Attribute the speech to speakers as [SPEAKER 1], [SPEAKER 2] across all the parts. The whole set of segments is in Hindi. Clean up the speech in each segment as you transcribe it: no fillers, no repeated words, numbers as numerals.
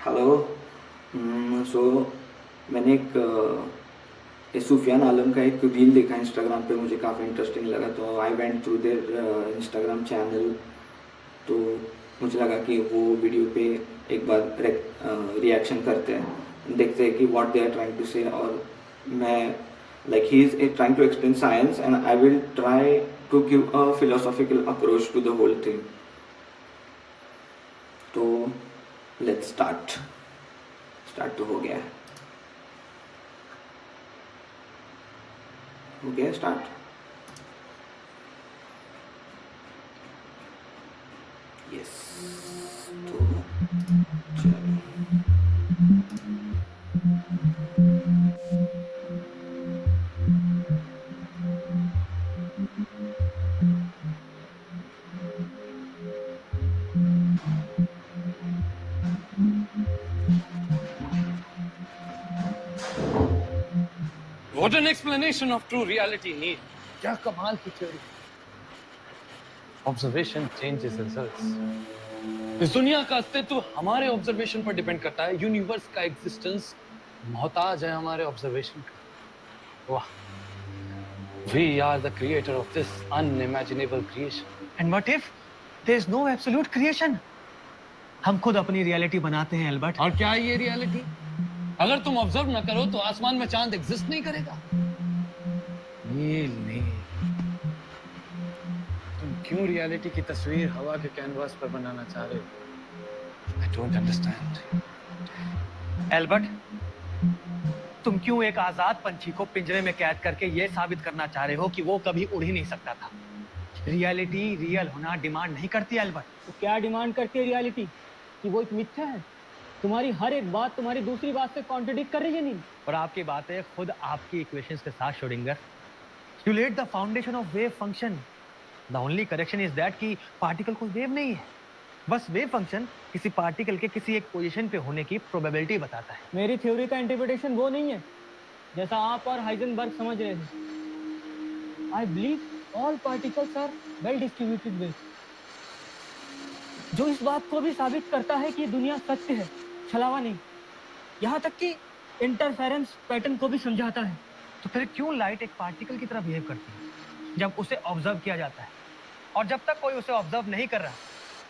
[SPEAKER 1] हेलो। सो मैंने एक सूफियान आलम का एक रील देखा इंस्टाग्राम पे, मुझे काफ़ी इंटरेस्टिंग लगा, तो I went through their Instagram channel. तो मुझे लगा कि वो वीडियो पे एक बार रिएक्शन करते हैं, देखते हैं कि what they are trying to say. और मैं like he is trying to explain science and I will try to give a philosophical approach to the whole thing. तो लेट्स स्टार्ट तो हो गया स्टार्ट। यस। तो चलो,
[SPEAKER 2] What an explanation of true reality need.
[SPEAKER 3] क्या कमाल की थ्योरी।
[SPEAKER 2] Observation changes results. इस दुनिया का अस्तित्व हमारे ऑब्जर्वेशन पर डिपेंड करता है। यूनिवर्स का एग्जिस्टेंस मोहताज है हमारे ऑब्जर्वेशन का। वाह, we are the creator of this unimaginable creation.
[SPEAKER 3] And what if there is no absolute creation? हम खुद अपनी रियलिटी बनाते हैं एल्बर्ट।
[SPEAKER 2] और क्या है ये रियलिटी? अगर तुम ऑब्जर्व न करो तो आसमान में चांद एग्जिस्ट नहीं करेगा। नील नील, तुम क्यों रियलिटी की तस्वीर हवा के कैनवास पर बनाना चाह रहे हो? I don't understand.
[SPEAKER 3] एल्बर्ट, तुम क्यों एक आजाद पंछी को पिंजरे में कैद करके ये साबित करना चाह रहे हो कि वो कभी उड़ ही नहीं सकता था? रियलिटी रियल होना डिमांड नहीं करती एल्बर्ट।
[SPEAKER 4] तो क्या डिमांड करती है रियलिटी? कि वो एक मिथ्या है? तुम्हारी हर एक बात तुम्हारी दूसरी बात से कॉन्ट्रडिक्ट कर रही है। नहीं,
[SPEAKER 3] और आपकी बातें खुद आपकी इक्वेशंस के साथ Schrodinger. You laid the foundation of wave function. The only correction is that कि पार्टिकल कोई वेव नहीं है, बस वेव फंक्शन किसी पार्टिकल के किसी एक पोजीशन पे होने की प्रोबेबिलिटी बताता है।
[SPEAKER 4] मेरी थ्योरी का इंटरप्रिटेशन वो नहीं है जैसा आप और हाइजेनबर्ग समझ रहे थे। I believe all particles are well distributed wave, जो इस बात को भी साबित करता है कि दुनिया सत्य है, छलावा नहीं। यहाँ तक कि इंटरफेरेंस पैटर्न को भी समझाता है।
[SPEAKER 3] तो फिर क्यों लाइट एक पार्टिकल की तरह बिहेव करती है जब उसे ऑब्जर्व किया जाता है, और जब तक कोई उसे ऑब्जर्व नहीं कर रहा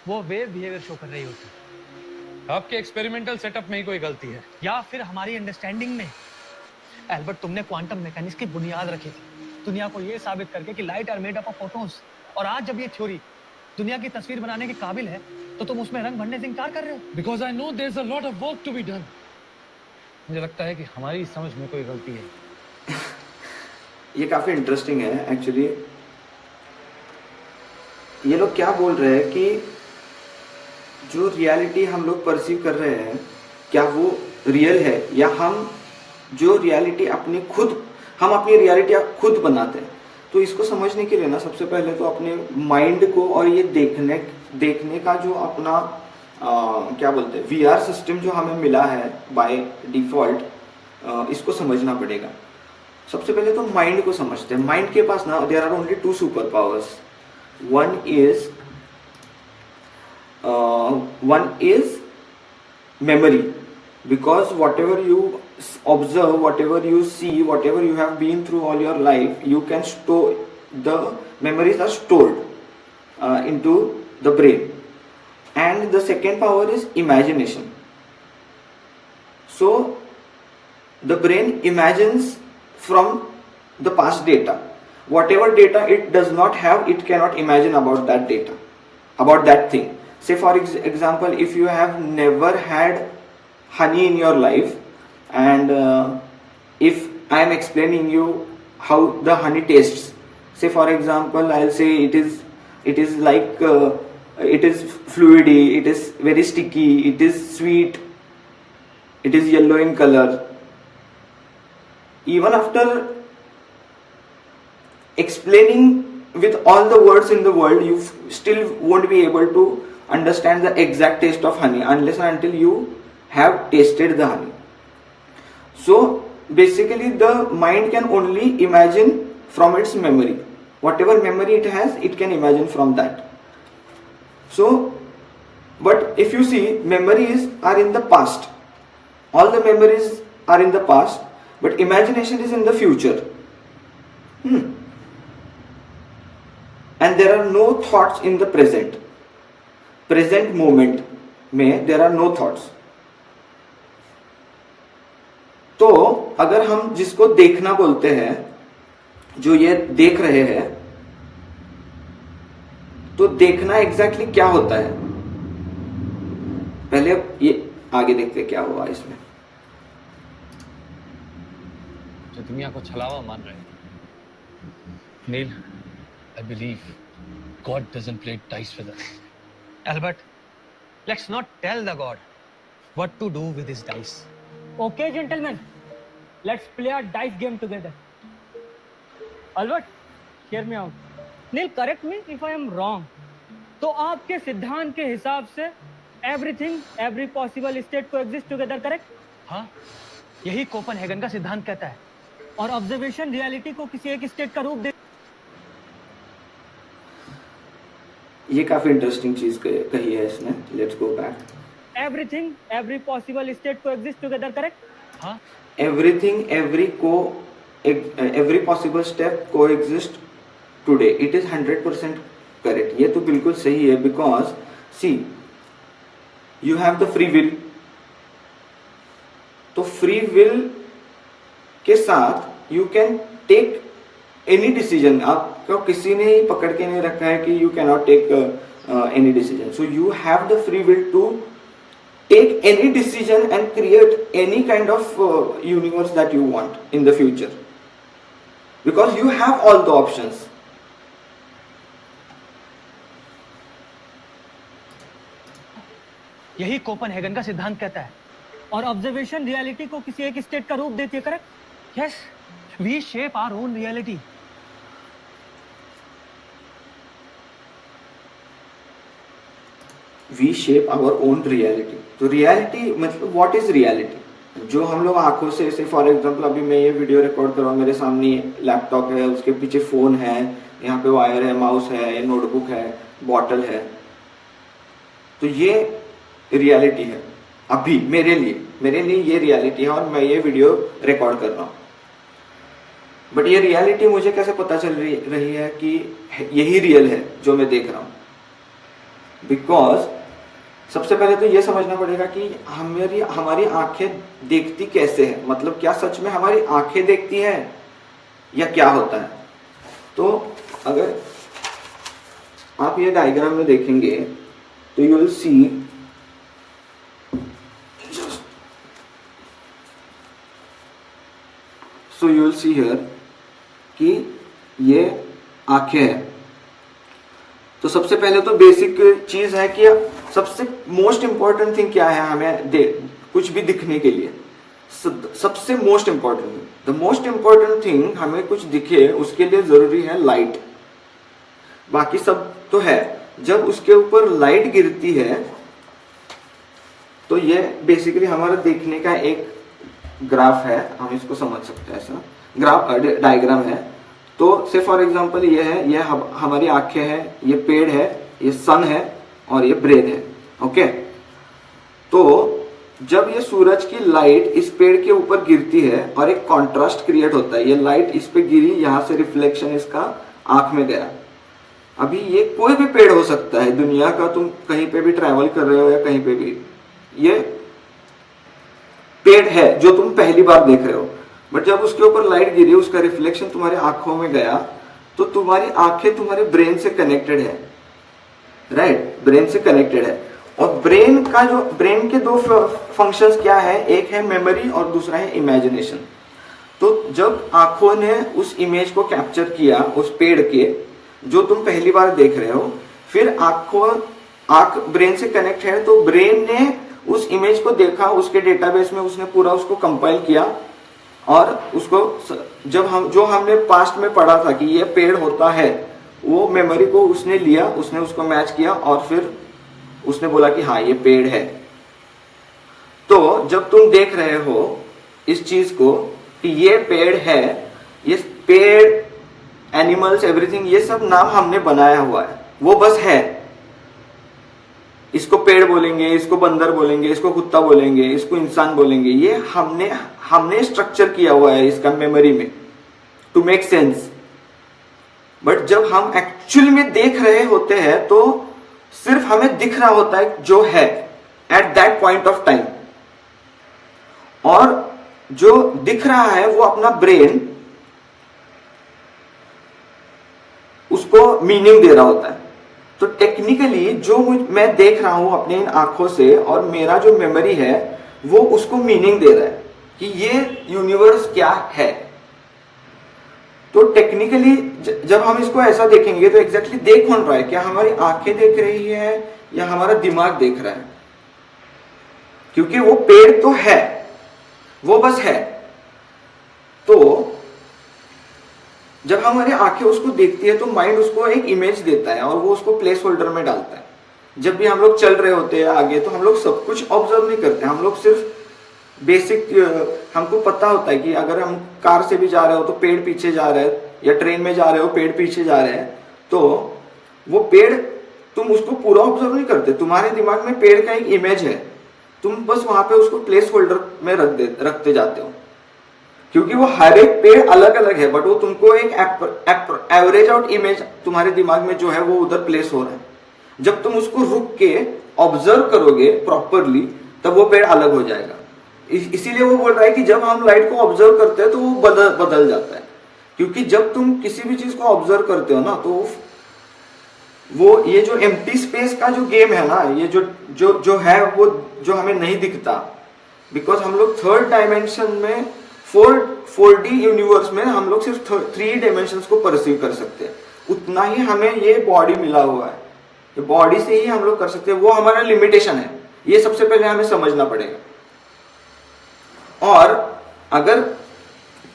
[SPEAKER 3] वो वेव बिहेवियर शो कर रही होती है?
[SPEAKER 2] आपके एक्सपेरिमेंटल सेटअप में ही कोई गलती है,
[SPEAKER 3] या फिर हमारी अंडरस्टैंडिंग में। एल्बर्ट, तुमने क्वांटम मैकेनिक्स की बुनियाद रखी थी दुनिया को ये साबित करके कि light are made up of photons, और आज जब ये थ्योरी दुनिया की तस्वीर बनाने के काबिल है तो तुम उसमें रंग भरने से इनकार कर रहे हो।
[SPEAKER 2] Because I know there is a lot of work to be done. मुझे लगता है कि हमारी समझ में कोई गलती है।
[SPEAKER 1] ये काफ़ी इंटरेस्टिंग है एक्चुअली। ये लोग क्या बोल रहे हैं कि जो रियलिटी हम लोग परसीव कर रहे हैं क्या वो रियल है, या हम जो रियलिटी हम अपनी रियलिटी खुद बनाते हैं। तो इसको समझने के लिए ना सबसे पहले तो अपने माइंड को और ये देखने का जो अपना क्या बोलते हैं वीआर सिस्टम जो हमें मिला है बाय डिफॉल्ट, इसको समझना पड़ेगा। सबसे पहले तो माइंड को समझते हैं। माइंड के पास ना there are only two super powers. One is memory, because whatever you observe, whatever you see, whatever you have been through all your life, you can store, the memories are stored into the brain. And the second power is imagination. So the brain imagines from the past data. Whatever data it does not have, it cannot imagine about that data, about that thing. Say for example, if you have never had honey in your life, and if I am explaining you how the honey tastes, say for example I'll say it is like it is fluidy, it is very sticky, it is sweet, it is yellow in color. Even after explaining with all the words in the world, you still won't be able to understand the exact taste of honey unless and until you have tasted the honey. So basically the mind can only imagine from its memory. Whatever memory it has, it can imagine from that. So But if you see, memories are in the past. All the memories are in the past, but imagination is in the future. And there are no thoughts in the present. Present moment में there are no thoughts. तो अगर हम जिसको देखना बोलते हैं, जो ये देख रहे हैं, तो देखना एग्जैक्टली क्या होता है? पहले ये आगे देखते क्या हुआ इसमें.
[SPEAKER 2] जो दुनिया को छलावा मान रहे हैं. नील, I believe God doesn't play dice with us.
[SPEAKER 3] Albert, let's not tell the god what to do with his dice.
[SPEAKER 4] Okay, gentlemen, let's play a dice game together. Albert, hear me out. Neil, correct me if I am wrong. तो आपके सिद्धांत के हिसाब से everything, every possible state coexist together, correct?
[SPEAKER 3] हाँ, यही कोपनहेगन का सिद्धांत कहता है.
[SPEAKER 4] और ऑब्जर्वेशन रियलिटी को किसी एक स्टेट का रूप दे.
[SPEAKER 1] ये काफी इंटरेस्टिंग चीज कही है इसने. Let's go back.
[SPEAKER 4] Everything, every possible state को एग्जिस्ट टुगेदर, करेक्ट?
[SPEAKER 3] हाँ,
[SPEAKER 1] एवरीथिंग, एवरी पॉसिबल स्टेप को exist today. It is 100% correct. ये तो बिल्कुल सही है. Because see, you have the free will. तो फ्री विल के साथ you can take any decision. आपको किसी ने ही पकड़ के नहीं रखा है कि you can not take any decision. So you have the free will to take any decision and create any kind of universe that you want in the future, because you have all the options.
[SPEAKER 3] यही कोपनहेगन का सिद्धांत कहता है.
[SPEAKER 4] और ऑब्जर्वेशन रियलिटी को किसी एक स्टेट का रूप देती है, correct?
[SPEAKER 3] Yes, we shape our own reality.
[SPEAKER 1] We shape our own reality. तो रियलिटी मतलब व्हाट इज रियलिटी? जो हम लोग आंखों से, जैसे फॉर एग्जांपल अभी मैं ये वीडियो रिकॉर्ड कर रहा हूँ, मेरे सामने लैपटॉप है, उसके पीछे फोन है, यहाँ पे वायर है, माउस है, नोटबुक है, बॉटल है. तो ये रियलिटी है अभी मेरे लिए ये रियलिटी है और मैं ये वीडियो रिकॉर्ड कर रहा हूँ. बट ये रियलिटी मुझे कैसे पता चल रही है कि यही रियल है जो मैं देख रहा हूँ? बिकॉज सबसे पहले तो ये समझना पड़ेगा कि हमारी आंखें देखती कैसे है. मतलब क्या सच में हमारी आंखें देखती है या क्या होता है? तो अगर आप ये डायग्राम में देखेंगे तो you will see, so you will see here कि ये आंखें हैं. तो सबसे पहले तो बेसिक चीज है कि सबसे मोस्ट इंपॉर्टेंट थिंग क्या है हमें कुछ भी दिखने के लिए? सबसे most important thing, the most important thing हमें कुछ दिखे उसके लिए जरूरी है लाइट. बाकी सब तो है. जब उसके ऊपर लाइट गिरती है तो ये बेसिकली हमारा देखने का एक ग्राफ है. हम इसको समझ सकते हैं, ऐसा ग्राफ डायग्राम है. तो से फॉर एग्जांपल ये है, ये हमारी आंखें हैं, ये पेड़ है, ये सन है और ये ब्रेन है. ओके. तो जब ये सूरज की लाइट इस पेड़ के ऊपर गिरती है और एक कॉन्ट्रास्ट क्रिएट होता है, ये लाइट इस पे गिरी, यहां से रिफ्लेक्शन इसका आंख में गया. अभी ये कोई भी पेड़ हो सकता है दुनिया का, तुम कहीं पे भी ट्रैवल कर रहे हो या कहीं पे भी, ये पेड़ है जो तुम पहली बार देख रहे हो. बट जब उसके ऊपर लाइट गिरी, उसका रिफ्लेक्शन तुम्हारी आंखों में गया, तो तुम्हारी आंखें तुम्हारे ब्रेन से कनेक्टेड है. राइट, ब्रेन से कनेक्टेड है. और ब्रेन के दो फंक्शंस क्या है? एक है मेमोरी और दूसरा है इमेजिनेशन. तो जब आंखों ने उस इमेज को कैप्चर किया उस पेड़ के जो तुम पहली बार देख रहे हो, फिर आंख ब्रेन से कनेक्ट है, तो ब्रेन ने उस इमेज को देखा, उसके डेटाबेस में उसने पूरा उसको कंपाइल किया और उसको जो हमने पास्ट में पढ़ा था कि ये पेड़ होता है, वो मेमोरी को उसने लिया, उसने उसको मैच किया और फिर उसने बोला कि हाँ ये पेड़ है. तो जब तुम देख रहे हो इस चीज को कि ये पेड़ है, ये पेड़, एनिमल्स, एवरीथिंग, ये सब नाम हमने बनाया हुआ है, वो बस है. इसको पेड़ बोलेंगे, इसको बंदर बोलेंगे, इसको कुत्ता बोलेंगे, इसको इंसान बोलेंगे। ये हमने स्ट्रक्चर किया हुआ है इसका मेमोरी में टू मेक सेंस। बट जब हम एक्चुअल में देख रहे होते हैं तो सिर्फ हमें दिख रहा होता है जो है at that point of time, और जो दिख रहा है वो अपना ब्रेन उसको मीनिंग दे रहा होता है। तो टेक्निकली जो मैं देख रहा हूं अपने इन आंखों से और मेरा जो मेमोरी है वो उसको मीनिंग दे रहा है कि ये यूनिवर्स क्या है। तो टेक्निकली जब हम इसको ऐसा देखेंगे तो एग्जैक्टली देख कौन रहा है, क्या हमारी आंखें देख रही है या हमारा दिमाग देख रहा है? क्योंकि वो पेड़ तो है, वो बस है। तो जब हमारी आंखें उसको देखती है तो माइंड उसको एक इमेज देता है और वो उसको प्लेस होल्डर में डालता है। जब भी हम लोग चल रहे होते हैं आगे तो हम लोग सब कुछ ऑब्जर्व नहीं करते, हम लोग सिर्फ बेसिक, हमको पता होता है कि अगर हम कार से भी जा रहे हो तो पेड़ पीछे जा रहे हैं, या ट्रेन में जा रहे हो पेड़ पीछे जा रहे हैं, तो वो पेड़ तुम उसको पूरा ऑब्जर्व नहीं करते, तुम्हारे दिमाग में पेड़ का एक इमेज है, तुम बस वहां पे उसको प्लेस होल्डर में रखते जाते हो। क्योंकि वो हर एक पेड़ अलग अलग है, बट वो तुमको एक एवरेज आउट इमेज तुम्हारे दिमाग में जो है वो उधर प्लेस हो रहा है। जब तुम उसको रुक के ऑब्जर्व करोगे प्रॉपरली तब वो पेड़ अलग हो जाएगा। इसीलिए वो बोल रहा है कि जब हम लाइट को ऑब्जर्व करते हैं तो वो बदल जाता है। क्योंकि जब तुम किसी भी चीज को ऑब्जर्व करते हो ना तो वो ये जो एम्प्टी स्पेस का जो गेम है ना, ये जो है वो जो हमें नहीं दिखता, बिकॉज हम लोग थर्ड डायमेंशन में 4D यूनिवर्स में हम लोग सिर्फ 3 डायमेंशंस को परसीव कर सकते हैं। उतना ही हमें ये बॉडी मिला हुआ है, ये बॉडी से ही हम लोग कर सकते हैं, वो हमारा लिमिटेशन है। ये सबसे पहले हमें समझना पड़ेगा। और अगर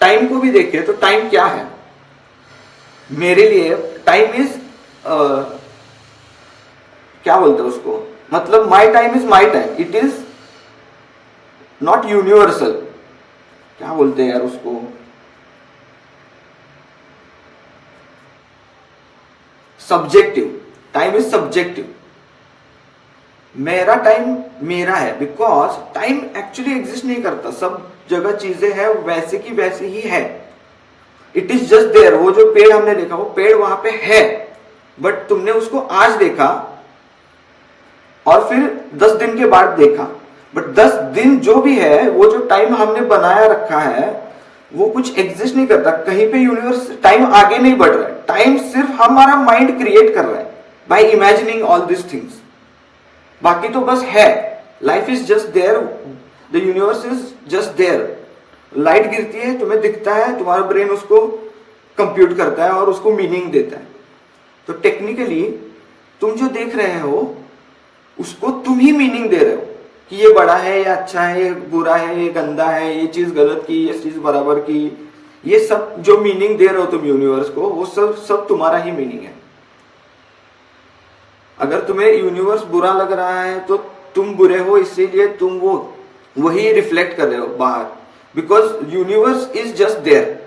[SPEAKER 1] टाइम को भी देखें तो टाइम क्या है मेरे लिए? टाइम इज क्या बोलते हैं उसको, मतलब my time is my time, it is not universal. क्या बोलते हैं यार उसको, सब्जेक्टिव। Time is subjective. मेरा टाइम मेरा है, बिकॉज टाइम एक्चुअली एग्जिस्ट नहीं करता। सब जगह चीजें हैं वैसे की वैसे ही है, इट इज जस्ट देयर। वो जो पेड़ हमने देखा वो पेड़ वहां पे है, बट तुमने उसको आज देखा और फिर 10 दिन के बाद देखा, बट 10 दिन जो भी है वो जो टाइम हमने बनाया रखा है वो कुछ एग्जिस्ट नहीं करता। कहीं पे यूनिवर्स टाइम आगे नहीं बढ़ रहा है, टाइम सिर्फ हमारा माइंड क्रिएट कर रहा है by imagining all this things. बाकी तो बस है, life is just there, the universe is just there. Light गिरती है, तुम्हें दिखता है, तुम्हारा ब्रेन उसको कंप्यूट करता है और उसको मीनिंग देता है। तो टेक्निकली तुम जो देख रहे हो उसको तुम ही मीनिंग दे रहे हो कि ये बड़ा है, ये अच्छा है, ये बुरा है, ये गंदा है, ये चीज गलत की, ये चीज बराबर की। ये सब जो मीनिंग दे रहे हो तुम यूनिवर्स को, वो सब तुम्हारा ही मीनिंग है। अगर तुम्हें यूनिवर्स बुरा लग रहा है तो तुम बुरे हो, इसीलिए तुम वही रिफ्लेक्ट कर रहे हो बाहर, because universe is just there.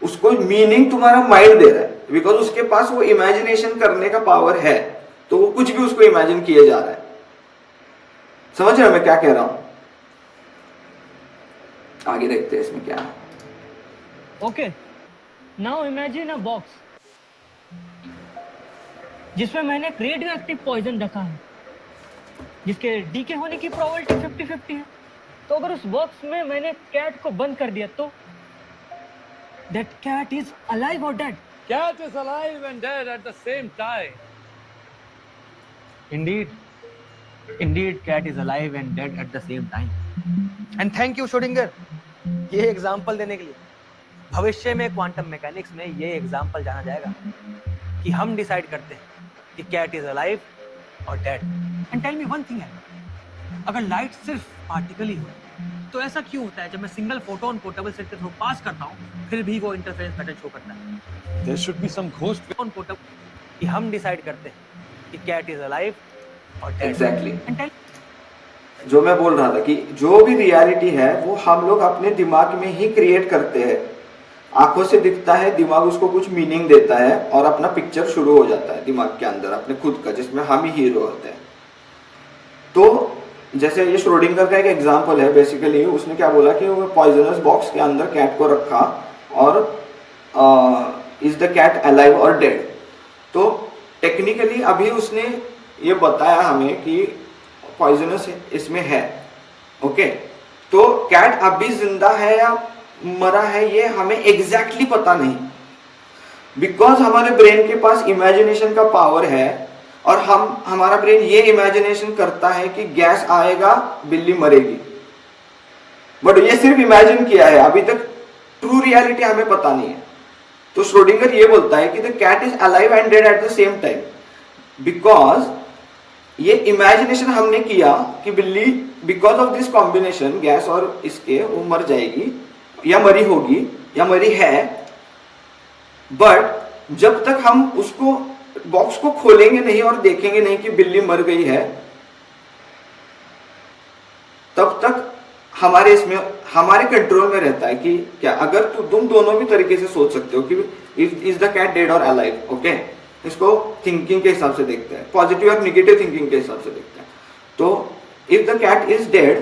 [SPEAKER 1] उसको मीनिंग तुम्हारा माइंड दे रहा है, बिकॉज उसके पास वो इमेजिनेशन करने का पावर है, तो वो कुछ भी उसको इमेजिन किए जा रहा है। समझ रहे हो मैं क्या कह रहा हूं? आगे देखते हैं इसमें क्या है।
[SPEAKER 4] Okay, now imagine a box जिसमें मैंने रेडियो एक्टिव पॉइजन रखा है, जिसके डीके होने की प्रोबेबिलिटी 50-50 है। तो अगर उस बॉक्स में मैंने कैट को बंद कर दिया तो दैट कैट इज अलाइव और dead?
[SPEAKER 2] Cat is alive and dead at the same time.
[SPEAKER 3] Indeed, cat is alive and dead at the same time. And thank you, Schrödinger, ये एग्जाम्पल देने के लिए। भविष्य में क्वांटम मैकेनिक्स में ये एग्जाम्पल जाना जाएगा कि हम डिसाइड करते हैं कि कैट इज अलाइव और dead. And tell me one thing है, अगर लाइट सिर्फ पार्टिकल ही हो तो ऐसा क्यों होता है जब मैं सिंगल फोटोन को डबल स्लिट के थ्रू पास करता हूँ फिर भी वो इंटरफेरेंस पैटर्न शो करता है?
[SPEAKER 2] There should be some ghost.
[SPEAKER 3] Photon को कि हम डिसाइड करते हैं कि कैट इज अलाइव और डेड।
[SPEAKER 1] एग्जैक्टली जो मैं बोल रहा था कि जो भी रियलिटी है वो हम लोग अपने दिमाग में ही क्रिएट करते हैं। आंखों से दिखता है, दिमाग उसको कुछ मीनिंग देता है और अपना पिक्चर शुरू हो जाता है दिमाग के अंदर अपने खुद का, जिसमें हम ही हीरो होते हैं। तो जैसे ये श्रोडिंगर का एक एग्जांपल है, बेसिकली उसने क्या बोला कि वो पॉइजनस बॉक्स के अंदर कैट को रखा और इज द कैट अलाइव और डेड। तो टेक्निकली अभी उसने ये बताया हमें कि पॉइजनस इसमें है, ओके। तो कैट अभी जिंदा है या मरा है ये हमें एग्जैक्टली पता नहीं, बिकॉज हमारे ब्रेन के पास इमेजिनेशन का पावर है और हमारा ब्रेन ये इमेजिनेशन करता है कि गैस आएगा बिल्ली मरेगी, बट ये सिर्फ इमेजिन किया है, अभी तक ट्रू रियलिटी हमें पता नहीं है। तो श्रोडिंगर ये बोलता है कि the cat is alive and dead at the same time, because ये इमेजिनेशन हमने किया कि बिल्ली because of this combination gas और इसके वो मर जाएगी या मरी होगी या मरी है, बट जब तक हम उसको बॉक्स को खोलेंगे नहीं और देखेंगे नहीं कि बिल्ली मर गई है, तब तक हमारे कंट्रोल में रहता है कि क्या, अगर तुम दोनों भी तरीके से सोच सकते हो कि इज द कैट डेड और अलाइव, ओके। इसको थिंकिंग के हिसाब से देखते हैं, पॉजिटिव और निगेटिव थिंकिंग के हिसाब से देखते हैं। तो if the cat is dead,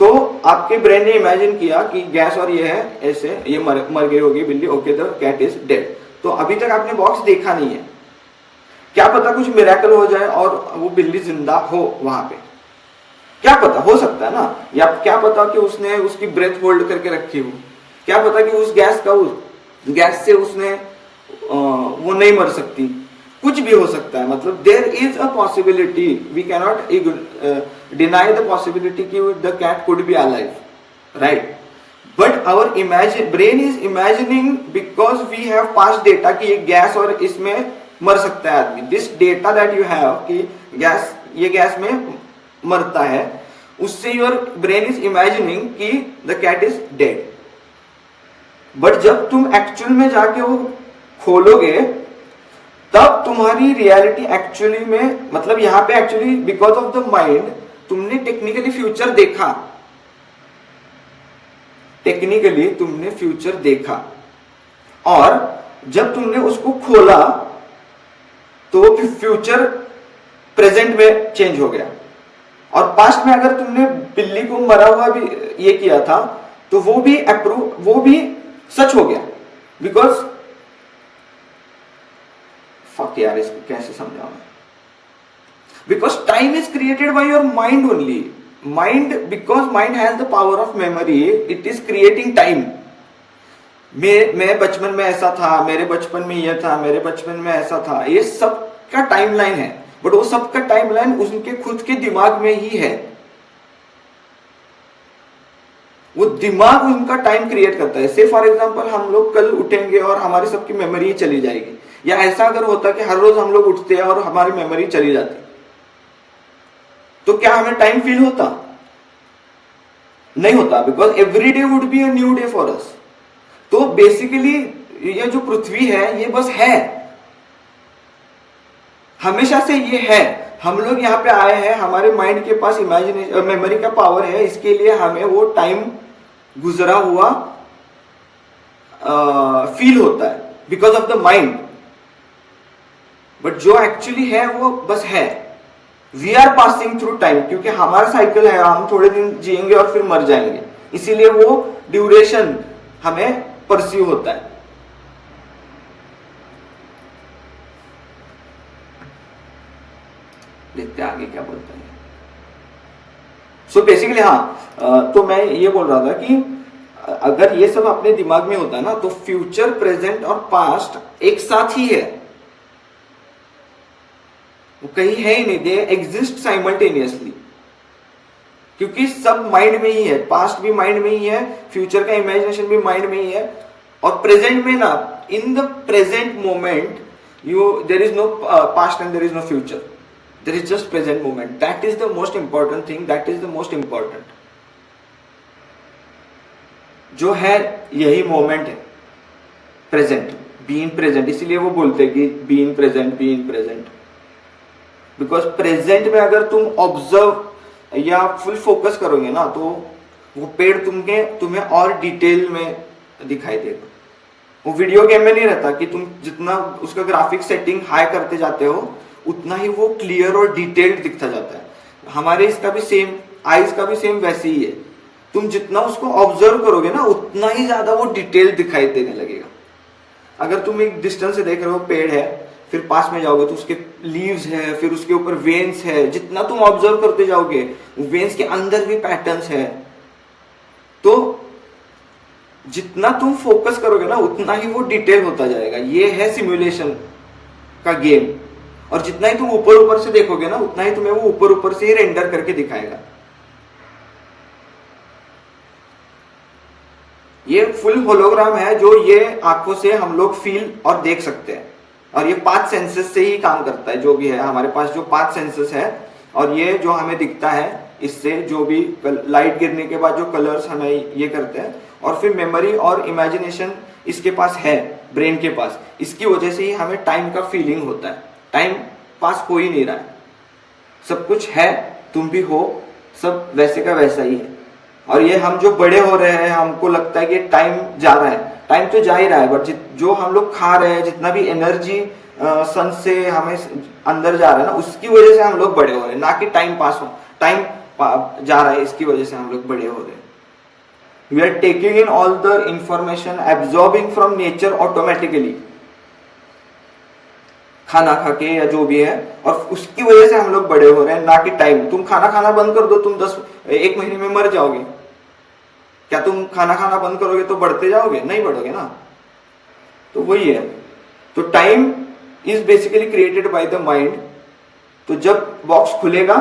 [SPEAKER 1] तो आपके ब्रेन ने इमेजिन किया कि गैस और ये है ऐसे, ये मर गई होगी बिल्ली, okay the cat is dead. तो अभी तक आपने बॉक्स देखा नहीं है, क्या पता कुछ मिरेकल हो जाए और वो बिल्ली जिंदा हो वहां पे, क्या पता, हो सकता है ना। या क्या पता कि उसने उसकी ब्रेथ होल्ड करके रखी हो, क्या पता कि उस गैस से उसने वो नहीं मर सकती, कुछ भी हो सकता है। मतलब there is a possibility, we can not deny the possibility कि the cat could be alive, right. But our brain is imagining because we have past data कि ये गैस और इसमें मर सकता है आदमी। This data that you have कि ये गैस में मरता है, उससे योर ब्रेन इज इमेजिनिंग कि the cat is dead. But जब तुम एक्चुअल में जाके वो खोलोगे, तब तुम्हारी रियलिटी एक्चुअली में, मतलब यहां पे actually because of the mind तुमने टेक्निकली फ्यूचर देखा, और जब तुमने उसको खोला तो वो फ्यूचर प्रेजेंट में चेंज हो गया। और पास्ट में अगर तुमने बिल्ली को मरा हुआ भी ये किया था तो वो भी सच हो गया, बिकॉज फक यार, इसको कैसे समझाऊं, because time is created by your mind only. Because mind has the power of memory, it is creating time. मैं बचपन में ऐसा था, मेरे बचपन में यह था, मेरे बचपन में ऐसा था, ये सब का टाइमलाइन है, बट वो सब का टाइमलाइन उनके खुद के दिमाग में ही है। वो दिमाग उनका टाइम क्रिएट करता है। से फॉर एग्जांपल हम लोग कल उठेंगे और हमारी सबकी मेमोरी ही चली जाएगी, या ऐसा अगर होता कि हर रोज हम लोग उठते हैं और हमारी मेमोरी चली जाती, तो क्या हमें टाइम फील होता? नहीं होता, because every day would be a new day for us. तो बेसिकली ये जो पृथ्वी है ये बस है, हमेशा से ये है। हम लोग यहाँ पे आए हैं, हमारे माइंड के पास इमेजिनेशन मेमोरी का पावर है, इसके लिए हमें वो टाइम गुजरा हुआ फील होता है because of the mind. But जो एक्चुअली है वो बस है। We are passing through time, क्योंकि हमारा साइकिल है, हम थोड़े दिन जिएंगे और फिर मर जाएंगे, इसीलिए वो ड्यूरेशन हमें परसीव होता है। देखते हैं आगे क्या बोलता है। सो बेसिकली तो मैं ये बोल रहा था कि अगर ये सब अपने दिमाग में होता है ना, तो फ्यूचर, प्रेजेंट और पास्ट एक साथ ही है, वो कहीं है ही नहीं, दे एग्जिस्ट साइमल्टेनियसली, क्योंकि सब माइंड में ही है। पास्ट भी माइंड में ही है, फ्यूचर का इमेजिनेशन भी माइंड में ही है, और प्रेजेंट में ना, in the present moment there is no past and there is no future, there is just present moment. That is the most important thing, that is the most important. जो है यही मोमेंट है, प्रेजेंट, बी इन प्रेजेंट। इसीलिए वो बोलते हैं कि be in present, be in present, because present में अगर तुम ऑब्जर्व या फुल फोकस करोगे ना, तो वो पेड़ तुम्हें और डिटेल में दिखाई देगा। वो वीडियो गेम में नहीं रहता कि तुम जितना उसका ग्राफिक सेटिंग हाई करते जाते हो, उतना ही वो क्लियर और डिटेल्ड दिखता जाता है। हमारे इसका भी सेम, आईज का भी सेम वैसे ही है। तुम जितना उसको ऑब्जर्व करोगे ना उतना ही ज्यादा वो डिटेल दिखाई देने लगेगा। अगर तुम एक डिस्टेंस से देख रहे हो पेड़ है, फिर पास में जाओगे तो उसके लीव्स है, फिर उसके ऊपर वेन्स है, जितना तुम ऑब्जर्व करते जाओगे वेन्स के अंदर भी पैटर्न्स है। तो जितना तुम फोकस करोगे ना उतना ही वो डिटेल होता जाएगा। ये है सिमुलेशन का गेम। और जितना ही तुम ऊपर ऊपर से देखोगे ना उतना ही तुम्हें वो ऊपर ऊपर से ही रेंडर करके दिखाएगा। ये फुल होलोग्राम है जो ये आंखों से हम लोग फील और देख सकते हैं, और ये 5 सेंसेस से ही काम करता है। जो भी है हमारे पास जो 5 सेंसेस है, और ये जो हमें दिखता है इससे जो भी लाइट गिरने के बाद जो कलर्स हमें ये करते हैं, और फिर मेमोरी और इमेजिनेशन इसके पास है, ब्रेन के पास। इसकी वजह से ही हमें टाइम का फीलिंग होता है। टाइम पास हो ही नहीं रहा है, सब कुछ है, तुम भी हो, सब वैसे का वैसा ही है। और ये हम जो बड़े हो रहे हैं हमको लगता है कि टाइम जा रहा है, टाइम तो जा ही रहा है, बट जो हम लोग खा रहे हैं, जितना भी एनर्जी सन से हमें अंदर जा रहा है ना, उसकी वजह से हम लोग बड़े हो रहे हैं, ना कि टाइम पास हो। टाइम जा रहा है इसकी वजह से हम लोग बड़े हो रहे हैं। We are taking in all the information, absorbing from nature automatically, खाना खा के या जो भी है, और उसकी वजह से हम लोग बड़े हो रहे हैं, ना कि टाइम। तुम खाना खाना बंद कर दो, तुम 1 महीने में मर जाओगे। क्या तुम खाना खाना बंद करोगे तो बढ़ते जाओगे? नहीं बढ़ोगे ना। तो वही है। तो time is basically created by the mind. तो जब बॉक्स खुलेगा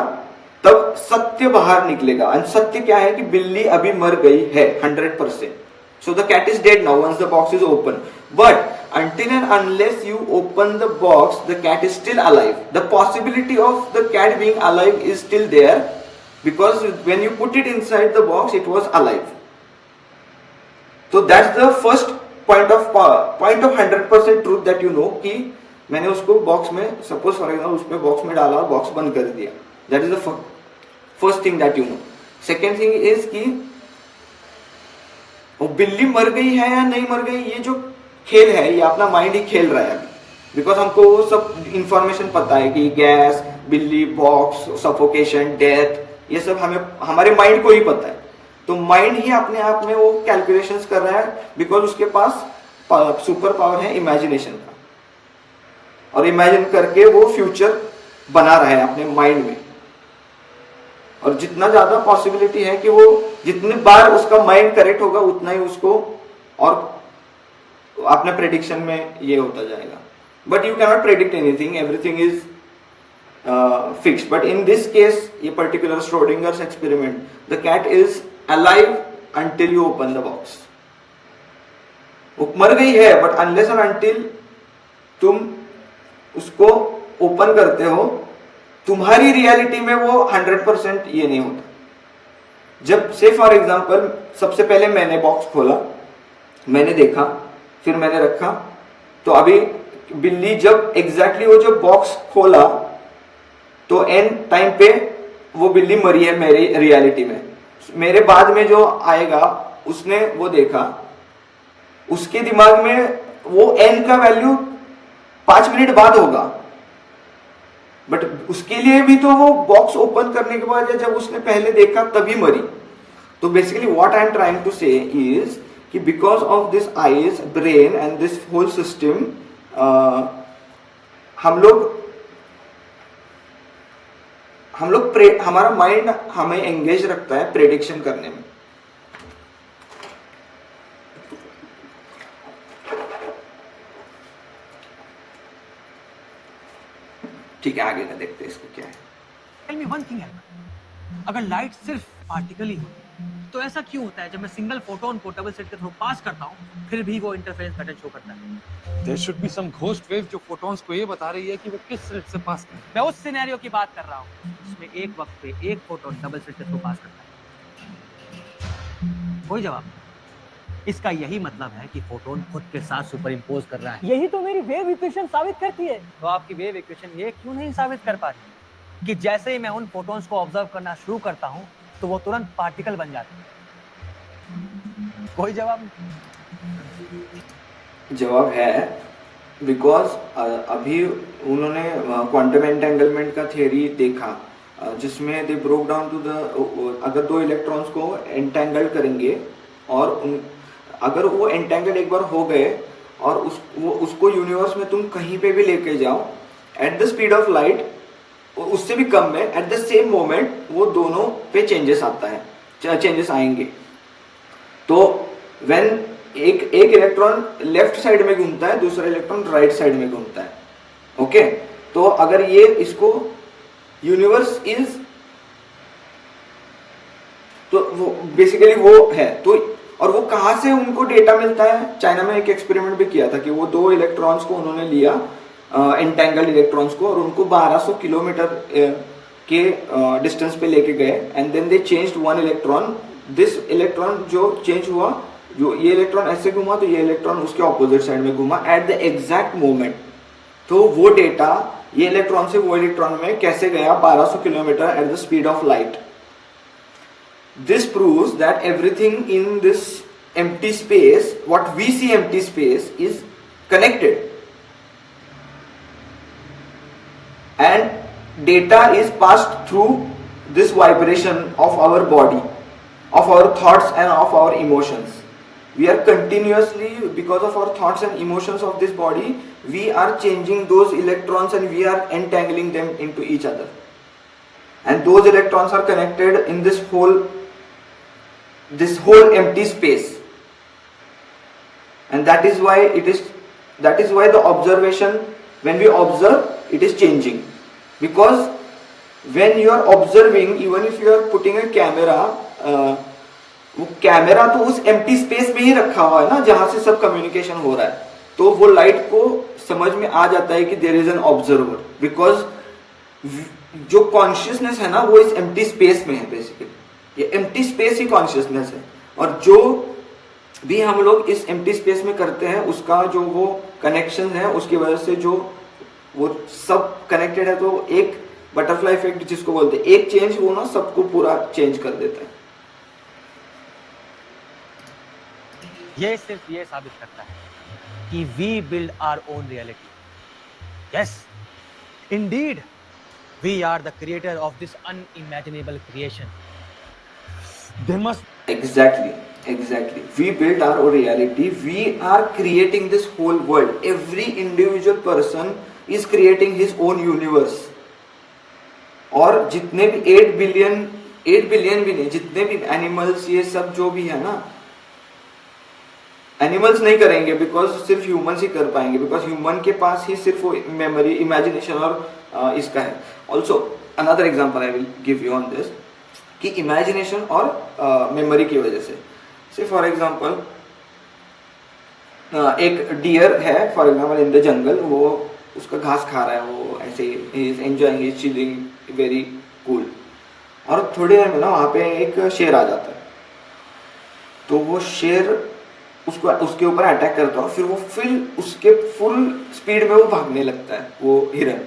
[SPEAKER 1] तब सत्य बाहर निकलेगा। एंड सत्य क्या है कि बिल्ली अभी मर गई है 100%. So the cat is dead now once the box is open. But until and unless you open the box, the cat is still alive. The possibility of the cat being alive is still there, because when you put it inside the box, it was alive. So that's the first point of 100% truth that you know कि मैंने उसको बॉक्स में, सपोज फॉर एग्जाम्पल उसमें बॉक्स में डाला और बॉक्स बंद कर दिया। That is the first thing that you know. Second thing is कि वो बिल्ली मर गई है या नहीं मर गई, ये जो खेल है ये अपना माइंड ही खेल रहा है अभी। बिकॉज हमको वो सब इंफॉर्मेशन पता है कि गैस, बिल्ली, बॉक्स, सफोकेशन, डेथ, ये सब हमें हमारे माइंड को ही पता है। तो माइंड ही अपने आप में वो कैलकुलेशंस कर रहा है, बिकॉज उसके पास सुपर पावर है इमेजिनेशन का, और इमेजिन करके वो फ्यूचर बना रहा है अपने माइंड में। और जितना ज्यादा पॉसिबिलिटी है कि वो जितनी बार उसका माइंड करेक्ट होगा उतना ही उसको और अपने प्रेडिक्शन में ये होता जाएगा। But you can not predict anything, everything is fixed. But in this case, ये particular Schrodinger's experiment, the cat is alive until you open the box. वो मर गई है, बट अनलेस और अंटिल तुम उसको ओपन करते हो, तुम्हारी रियलिटी में वो 100% ये नहीं होता। जब से फॉर एग्जांपल सबसे पहले मैंने बॉक्स खोला, मैंने देखा, फिर मैंने रखा, तो अभी बिल्ली जब एग्जैक्टली वो जो बॉक्स खोला तो एंड टाइम पे वो बिल्ली मरी है मेरी रियलिटी में। मेरे बाद में जो आएगा उसने वो देखा, उसके दिमाग में वो एन का वैल्यू 5 मिनट बाद होगा, बट उसके लिए भी तो वो बॉक्स ओपन करने के बाद या जब उसने पहले देखा तभी मरी। तो basically what I am trying to say is कि because of this eyes, brain and this whole system, हमारा माइंड हमें एंगेज रखता है प्रेडिक्शन करने में। ठीक है, आगे का देखते हैं इसको क्या है।
[SPEAKER 3] टेल मी वन थिंग, अगर लाइट सिर्फ पार्टिकल ही होती तो ऐसा क्यों होता है जब मैं सिंगल फोटोन को डबल स्लिट के थ्रू पास करता हूँ फिर भी वो इंटरफेरेंस पैटर्न शो करता है?
[SPEAKER 2] There should be some ghost wave जो फोटॉन्स को ये बता रही है कि वो किस स्लिट से पास कर।
[SPEAKER 3] मैं उस सिनेरियो की बात कर रहा हूँ जिसमें एक वक्त पे एक फोटोन डबल स्लिट के थ्रू पास करता है। कोई जवाब नहीं। इसका यही मतलब है कि फोटोन खुद के साथ सुपर इम्पोज कर रहा है।
[SPEAKER 4] यही तो मेरी वेव इक्वेशन साबित करती है।
[SPEAKER 3] तो आपकी वेव इक्वेशन ये क्यों नहीं साबित कर पा रही कि जैसे ही मैं उन फोटोन्स को ऑब्जर्व करना शुरू करता हूँ तो वो तुरंत पार्टिकल बन जाते हैं? कोई जवाब नहीं।
[SPEAKER 1] जवाब है, बिकॉज अभी उन्होंने क्वांटम एंटेंगलमेंट का थियरी देखा, जिसमें they broke down to the, अगर दो इलेक्ट्रॉन्स को एंटेंगल करेंगे और अगर वो एंटेंगल एक बार हो गए और उसको यूनिवर्स में तुम कहीं पे भी लेके जाओ at the speed of light, उससे भी कम में, एट द सेम मोमेंट वो दोनों पे चेंजेस आता है, चेंजेस आएंगे। तो व्हेन एक इलेक्ट्रॉन लेफ्ट साइड में घूमता है, दूसरा इलेक्ट्रॉन राइट साइड में घूमता है। ओके, तो अगर ये इसको यूनिवर्स इज, तो वो बेसिकली वो है। तो और वो कहां से उनको डेटा मिलता है? चाइना में एक एक्सपेरिमेंट भी किया था कि वो दो इलेक्ट्रॉन्स को उन्होंने लिया, एंटेंगल्ड इलेक्ट्रॉन्स को, और उनको 1200 किलोमीटर के डिस्टेंस पे लेके गए and then they changed one electron. This electron जो चेंज हुआ, जो ये इलेक्ट्रॉन ऐसे घुमा तो ये इलेक्ट्रॉन उसके ऑपोजिट साइड में घुमा एट द एग्जैक्ट मोमेंट। तो वो डेटा ये इलेक्ट्रॉन से वो इलेक्ट्रॉन में कैसे गया 1200 kilometre at the speed of light. This proves that everything in this empty space, what we see empty space, is connected, and data is passed through this vibration of our body, of our thoughts and of our emotions. We are continuously, because of our thoughts and emotions of this body, we are changing those electrons and we are entangling them into each other, and those electrons are connected in this whole empty space, and that is why the observation, when we observe it is changing, because when you are observing, even if you are putting a camera, वो कैमरा तो उस एम्प्टी स्पेस में ही रखा हुआ है ना जहां से सब कम्युनिकेशन हो रहा है, तो वो लाइट को समझ में आ जाता है कि there is an observer, because जो कॉन्शियसनेस है ना वो इस एम्प्टी स्पेस में है। बेसिकली ये एम्प्टी स्पेस ही कॉन्शियसनेस है, और जो भी हम लोग इस एम्प्टी स्पेस में करते हैं उसका जो वो कनेक्शन है उसकी वजह से जो वो सब कनेक्टेड है, तो एक बटरफ्लाई इफेक्ट जिसको बोलते हैं, एक चेंज वो ना सबको पूरा चेंज कर देता है।
[SPEAKER 3] ये सिर्फ ये साबित करता है कि we build our own reality. Yes, indeed we are the creator of this unimaginable creation. There must
[SPEAKER 1] Exactly. We build our own reality. We are creating this whole world. Every individual person is creating his own universe. और जितने भी 8 बिलियन भी नहीं, जितने भी एनिमल्स ये सब जो भी है ना, एनिमल्स नहीं करेंगे बिकॉज सिर्फ ह्यूमंस ही कर पाएंगे, बिकॉज ह्यूमन के पास ही सिर्फ वो मेमोरी, इमेजिनेशन और इसका है। Also another example I will give you on this, कि इमेजिनेशन और मेमोरी की वजह से फॉर एग्जांपल एक डियर है for example in the jungle, वो उसका घास खा रहा है, वो ऐसे he is enjoying, he is chilling, very cool. और थोड़ी देर में ना वहाँ पे एक शेर आ जाता है, तो वो शेर उसके ऊपर अटैक करता है, फिर वो उसके फुल स्पीड में वो भागने लगता है। वो हिरन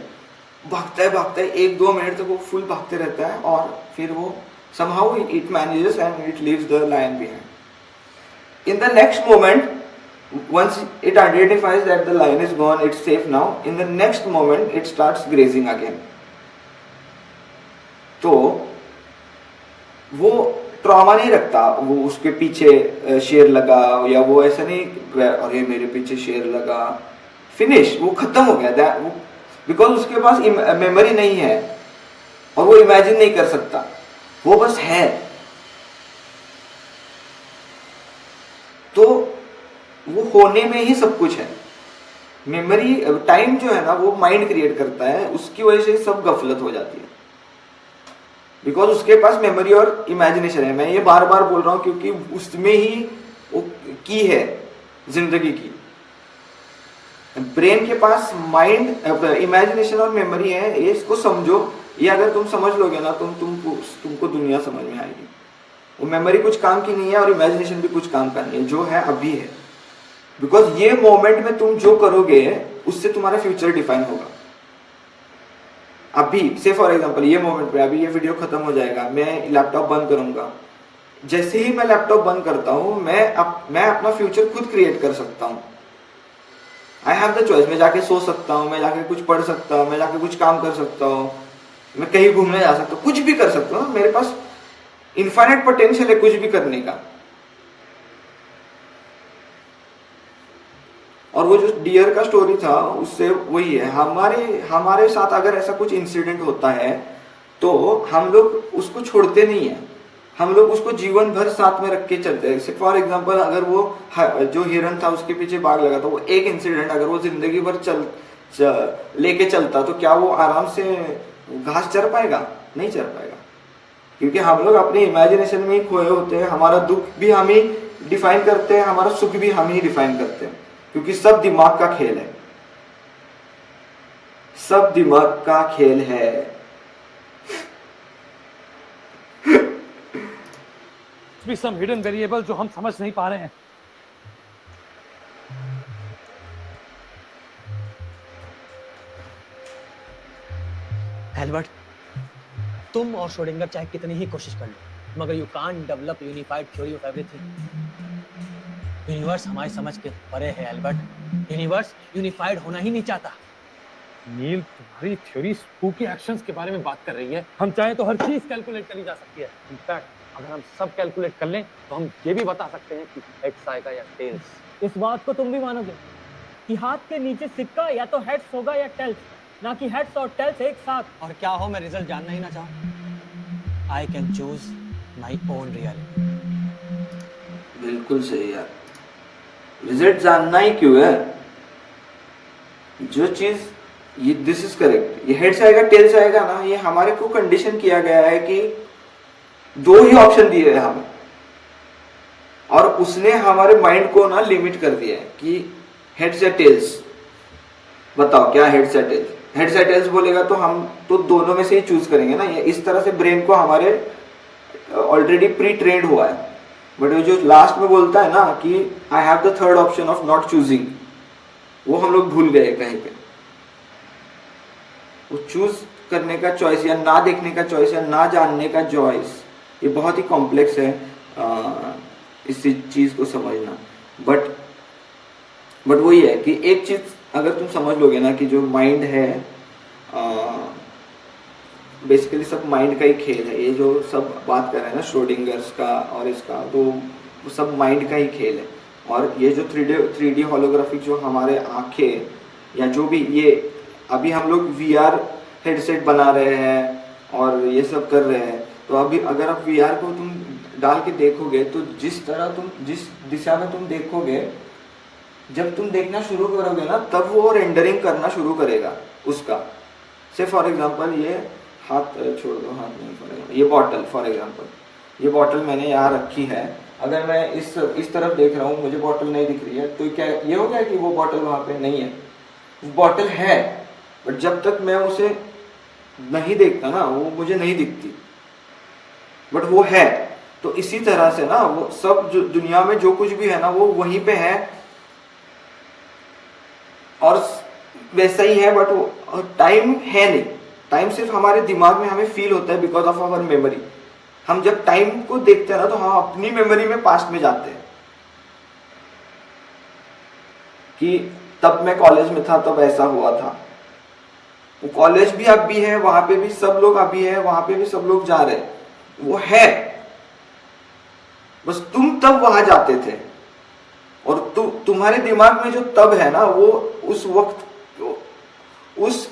[SPEAKER 1] भागता है 1-2 मिनट तक वो फुल भागते रहता है, और फिर वो somehow it manages and it leaves the lion behind. In the next moment, once it identifies that the lion is gone, it's safe now, in the next moment it starts grazing again. तो वो ट्रॉमा नहीं रखता, वो उसके पीछे शेर लगा या वो ऐसा नहीं, अरे मेरे पीछे शेर लगा, फिनिश, वो खत्म हो गया, बिकॉज उसके पास मेमोरी नहीं है और वो इमेजिन नहीं कर सकता, वो बस है। तो वो होने में ही सब कुछ है। मेमोरी, टाइम जो है ना वो माइंड क्रिएट करता है, उसकी वजह से सब गफलत हो जाती है, बिकॉज उसके पास मेमोरी और इमेजिनेशन है। मैं ये बार बार बोल रहा हूं क्योंकि उसमें ही वो की है जिंदगी की। ब्रेन के पास माइंड, इमेजिनेशन और मेमोरी है, ये इसको समझो। ये अगर तुम समझ लोगे ना तुमको दुनिया समझ में आएगी। वो मेमोरी कुछ काम की नहीं है और इमेजिनेशन भी कुछ काम का नहीं है, जो है अभी है। बिकॉज ये मोमेंट में तुम जो करोगे उससे तुम्हारा फ्यूचर डिफाइन होगा। अभी से फॉर एग्जांपल ये मोमेंट पे, अभी ये वीडियो खत्म हो जाएगा, मैं लैपटॉप बंद करूंगा, जैसे ही मैं लैपटॉप बंद करता हूं मैं अपना फ्यूचर खुद क्रिएट कर सकता हूं। I have the choice. मैं जाके सो सकता हूँ, मैं जाके कुछ पढ़ सकता हूँ, मैं जाके कुछ काम कर सकता हूँ, मैं कहीं घूमने जा सकता हूँ, कुछ भी कर सकता हूँ, मेरे पास इनफाइनाइट पोटेंशियल है कुछ भी करने का। और वो जो डियर का स्टोरी था उससे वही है, हमारे साथ अगर ऐसा कुछ इंसिडेंट होता है तो हम लोग उसको छोड़ते नहीं है, हम लोग उसको जीवन भर साथ में रख के चलते हैं। फॉर एग्जांपल अगर वो जो हिरन था उसके पीछे भाग लगा था, वो एक इंसिडेंट अगर वो जिंदगी भर लेके चलता तो क्या वो आराम से घास चर पाएगा? नहीं चर पाएगा, क्योंकि हम लोग अपने इमेजिनेशन में ही खोए होते हैं। हमारा दुख भी हम ही डिफाइन करते हैं, हमारा सुख भी हम ही डिफाइन करते हैं, क्योंकि सब दिमाग का खेल है, सब दिमाग का खेल है।
[SPEAKER 2] भी some hidden variable जो हम समझ नहीं पा रहे हैं।
[SPEAKER 3] एल्बर्ट, तुम और श्रोडिंगर चाहे कितनी ही कोशिश कर लो, मगर you can't develop unified theory of everything. Universe हमारी समझ के परे है एल्बर्ट। यूनिवर्स यूनिफाइड होना ही नहीं चाहता।
[SPEAKER 2] नील, तुम्हारी थ्योरी स्पूकी एक्शंस के बारे में बात कर रही है। हम चाहे तो हर चीज कैलकुलेट करी जा सकती है। इनफैक्ट अगर हम सब कैलकुलेट कर लें तो हम ये भी बता सकते हैं कि हेड्स आएगा या टेल्स।
[SPEAKER 4] इस बात को तुम भी मानोगे कि हाथ के नीचे सिक्का या तो हेड्स होगा या टेल्स, ना कि हेड्स और टेल्स एक साथ।
[SPEAKER 3] और क्या हो, मैं रिजल्ट जानना ही ना चाहूं। I can choose my own reality.
[SPEAKER 1] बिल्कुल सही यार, रिजल्ट जानना ही क्यों है? जो चीज ये दिस इज करेक्ट, ये हेड्स आएगा टेल्स आएगा ना, ये हमारे को कंडीशन किया गया है कि दो ही ऑप्शन दिए हैं हमें, और उसने हमारे माइंड को ना लिमिट कर दिया है कि हेड्स या टेल्स। बताओ क्या हेड्स या टेल्स? हेड्स या टेल्स बोलेगा तो हम तो दोनों में से ही चूज करेंगे ना। ये इस तरह से ब्रेन को हमारे ऑलरेडी प्री ट्रेंड हुआ है। बट वो जो लास्ट में बोलता है ना कि I have the third option of not choosing, वो हम लोग भूल गए कहीं पे। वो चूज करने का चॉइस या ना देखने का चॉइस या ना जानने का चॉइस, ये बहुत ही कॉम्प्लेक्स है इस चीज को समझना। बट वही है कि एक चीज अगर तुम समझ लोगे ना कि जो माइंड है बेसिकली सब माइंड का ही खेल है। ये जो सब बात कर रहे हैं ना श्रोडिंगर्स का और इसका, तो सब माइंड का ही खेल है। और ये जो 3D होलोग्राफिक जो हमारे आंखें या जो भी ये अभी हम लोग VR हेडसेट बना रहे हैं और ये सब कर रहे हैं, तो अभी अगर आप VR को तुम डाल के देखोगे तो जिस दिशा में तुम देखोगे, जब तुम देखना शुरू करोगे ना तब वो रेंडरिंग करना शुरू करेगा उसका। से फॉर एग्जांपल ये हाथ छोड़ दो, हाथ नहीं, फॉर एग्जांपल ये बॉटल, फॉर एग्जांपल ये बॉटल मैंने यहाँ रखी है। अगर मैं इस तरफ देख रहा हूँ, मुझे बॉटल नहीं दिख रही है, तो क्या ये हो गया कि वो बॉटल वहाँ पे नहीं है? बॉटल है, बट जब तक मैं उसे नहीं देखता ना वो मुझे नहीं दिखती, बट वो है। तो इसी तरह से ना वो सब जो दुनिया में जो कुछ भी है ना वो वहीं पे है और वैसा ही है, बट वो टाइम है नहीं। टाइम सिर्फ हमारे दिमाग में हमें फील होता है बिकॉज ऑफ आवर मेमोरी। हम जब टाइम को देखते हैं ना तो हम अपनी मेमोरी में पास्ट में जाते हैं कि तब मैं कॉलेज में था तब ऐसा हुआ था। वो कॉलेज भी अब भी है, वहां पे भी सब लोग अभी है, वहां पे भी सब लोग जा रहे हैं, वो है, बस तुम तब वहां जाते थे। और तुम्हारे दिमाग में जो तब है ना वो उस वक्त उस